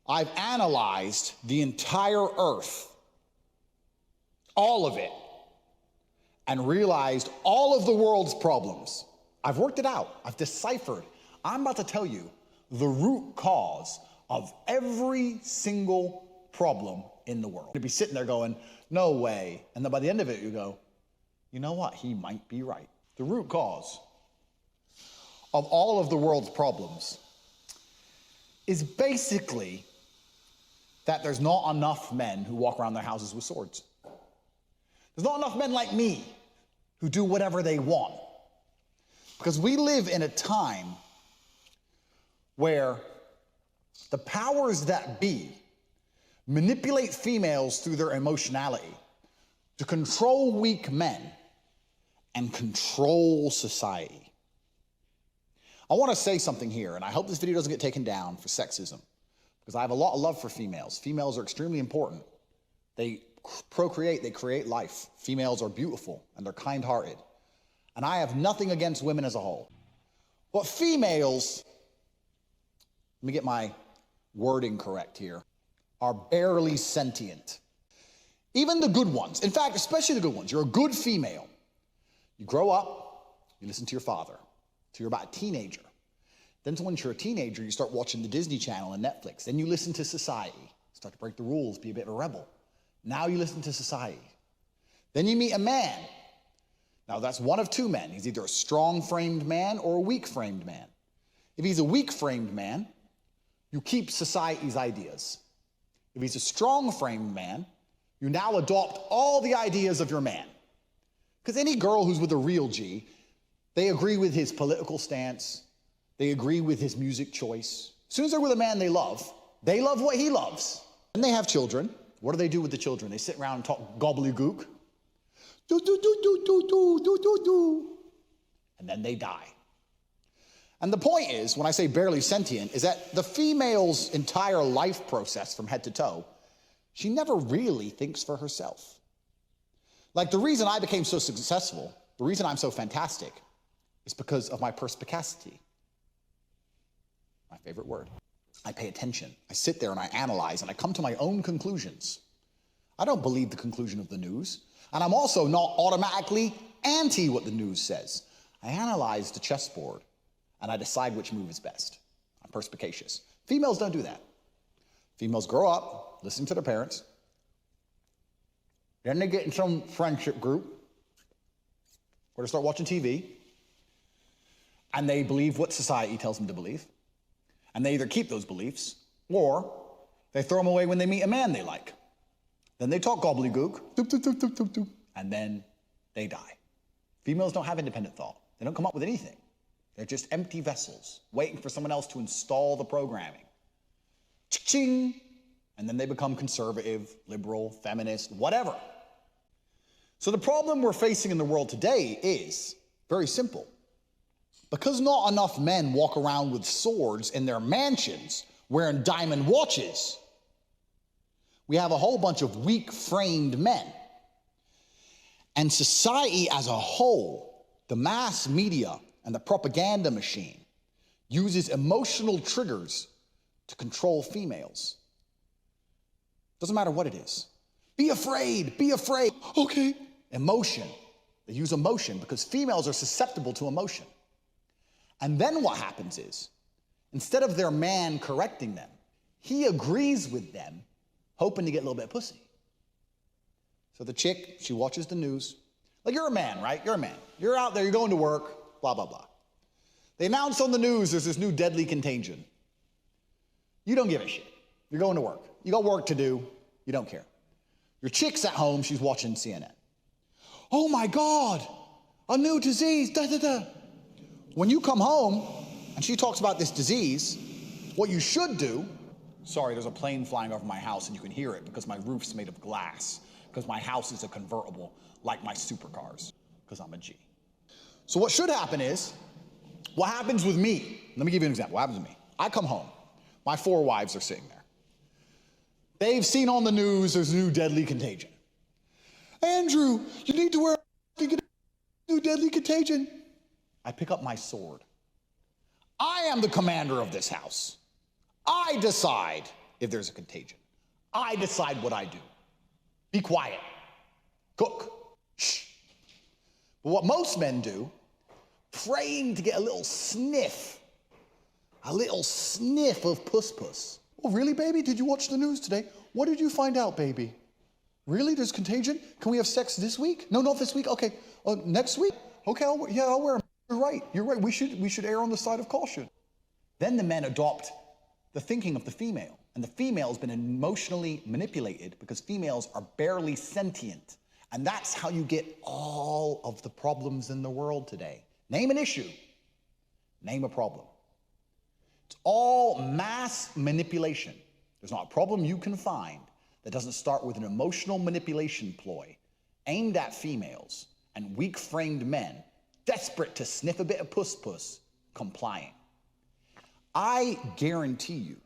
I've analyzed the entire earth, all of it, and realized all of the world's problems. I've worked it out. I've deciphered. I'm about to tell you the root cause of every single problem in the world. You'd be sitting there going, no way. And then by the end of it, you go, you know what? He might be right. The root cause of all of the world's problems is basically that there's not enough men who walk around their houses with swords. There's not enough men like me who do whatever they want. Because we live in a time where the powers that be manipulate females through their emotionality to control weak men and control society. I want to say something here, and I hope this video doesn't get taken down for sexism, because I have a lot of love for females. Females are extremely important. They procreate, they create life. Females are beautiful, and they're kind-hearted. And I have nothing against women as a whole. But females, let me get my wording correct here, are barely sentient. Even the good ones, in fact, especially the good ones. You're a good female. You grow up, you listen to your father, till you're about a teenager. Then once you're a teenager, you start watching the Disney Channel and Netflix. Then you listen to society, start to break the rules, be a bit of a rebel. Now you listen to society. Then you meet a man. Now that's one of two men. He's either a strong-framed man or a weak-framed man. If he's a weak-framed man, you keep society's ideas. If he's a strong-framed man, you now adopt all the ideas of your man. Because any girl who's with a real G, they agree with his political stance, they agree with his music choice. As soon as they're with a man they love what he loves. And they have children. What do they do with the children? They sit around and talk gobbledygook. Do, do, do, do, do, do, do, do, do. And then they die. And the point is, when I say barely sentient, is that the female's entire life process from head to toe, she never really thinks for herself. Like the reason I became so successful, the reason I'm so fantastic, is because of my perspicacity. My favorite word. I pay attention. I sit there and I analyze and I come to my own conclusions. I don't believe the conclusion of the news. And I'm also not automatically anti what the news says. I analyze the chessboard and I decide which move is best. I'm perspicacious. Females don't do that. Females grow up, listen to their parents. Then they get in some friendship group where they start watching TV and they believe what society tells them to believe. And they either keep those beliefs or they throw them away when they meet a man they like. Then they talk gobbledygook, doop, doop, doop, doop, doop, doop, and then they die. Females don't have independent thought. They don't come up with anything. They're just empty vessels waiting for someone else to install the programming. Ching! And then they become conservative, liberal, feminist, whatever. So the problem we're facing in the world today is very simple. Because not enough men walk around with swords in their mansions wearing diamond watches, we have a whole bunch of weak-framed men. And society as a whole, the mass media and the propaganda machine, uses emotional triggers to control females. Doesn't matter what it is. Be afraid, be afraid. Okay. Emotion. They use emotion because females are susceptible to emotion. And then what happens is, instead of their man correcting them, he agrees with them, hoping to get a little bit of pussy. So the chick, she watches the news. Like, you're a man, right? You're a man. You're out there, you're going to work, blah, blah, blah. They announce on the news there's this new deadly contagion. You don't give a shit. You're going to work. You got work to do. You don't care. Your chick's at home, she's watching CNN. Oh my God, a new disease, da, da, da. When you come home and she talks about this disease, what you should do, sorry, there's a plane flying over my house and you can hear it because my roof's made of glass, because my house is a convertible like my supercars, because I'm a G. So what should happen is, what happens with me, let me give you an example, what happens with me? I come home, my 4 wives are sitting there. They've seen on the news there's a new deadly contagion. Andrew, you need to wear to get a new deadly contagion. I pick up my sword. I am the commander of this house. I decide if there's a contagion. I decide what I do. Be quiet. Cook. Shh. But what most men do, praying to get a little sniff of puss-puss. Oh, really, baby? Did you watch the news today? What did you find out, baby? Really? There's contagion? Can we have sex this week? No, not this week. Okay. Next week? Okay, I'll wear them. You're right. You're right. We should err on the side of caution. Then the men adopt the thinking of the female. And the female has been emotionally manipulated because females are barely sentient. And that's how you get all of the problems in the world today. Name an issue. Name a problem. It's all mass manipulation. There's not a problem you can find that doesn't start with an emotional manipulation ploy aimed at females and weak-framed men desperate to sniff a bit of puss-puss, complying. I guarantee you,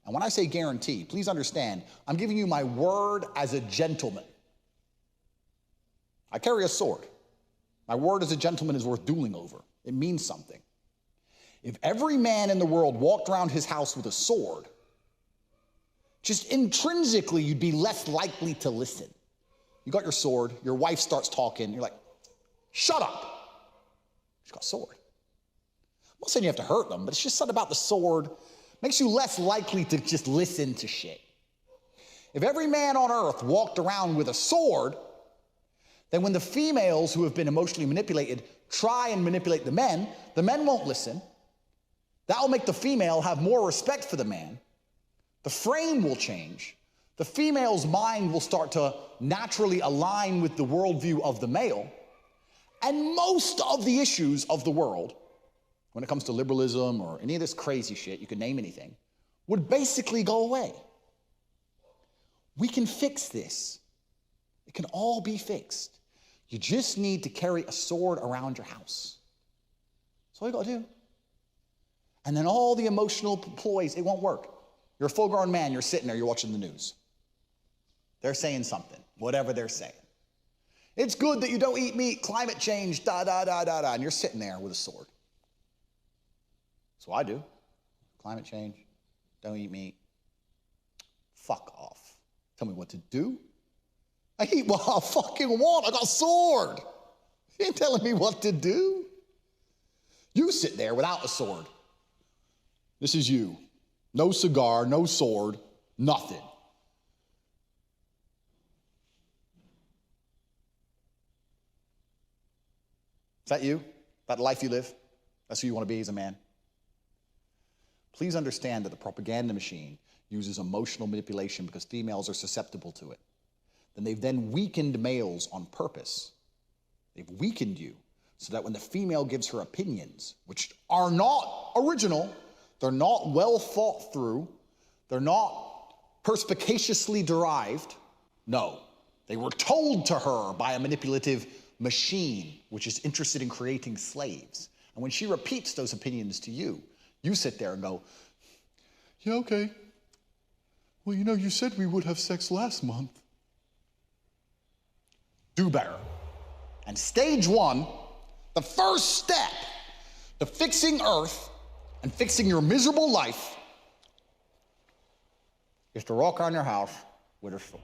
and when I say guarantee, please understand, I'm giving you my word as a gentleman. I carry a sword. My word as a gentleman is worth dueling over. It means something. If every man in the world walked around his house with a sword, just intrinsically you'd be less likely to listen. You got your sword, your wife starts talking, you're like, shut up. She's got a sword. I'm not saying you have to hurt them, but it's just something about the sword makes you less likely to just listen to shit. If every man on earth walked around with a sword, then when the females who have been emotionally manipulated try and manipulate the men won't listen. That will make the female have more respect for the man. The frame will change. The female's mind will start to naturally align with the worldview of the male. And most of the issues of the world, when it comes to liberalism or any of this crazy shit, you can name anything, would basically go away. We can fix this. It can all be fixed. You just need to carry a sword around your house. That's all you gotta do. And then all the emotional ploys, it won't work. You're a full-grown man, you're sitting there, you're watching the news. They're saying something, whatever they're saying. It's good that you don't eat meat, climate change, and you're sitting there with a sword. That's what I do. Climate change, don't eat meat. Fuck off. Tell me what to do. I eat what I fucking want. I got a sword. You ain't telling me what to do. You sit there without a sword. This is you. No cigar, no sword, nothing. Is that you? That life you live? That's who you want to be as a man? Please understand that the propaganda machine uses emotional manipulation because females are susceptible to it. Then they've weakened males on purpose. They've weakened you so that when the female gives her opinions, which are not original, they're not well thought through, they're not perspicaciously derived. No, they were told to her by a manipulative machine, which is interested in creating slaves. And when she repeats those opinions to you, you sit there and go, yeah, okay. Well, you know, you said we would have sex last month. Do better. And stage one, the first step to fixing Earth and fixing your miserable life is to walk around your house with a sword.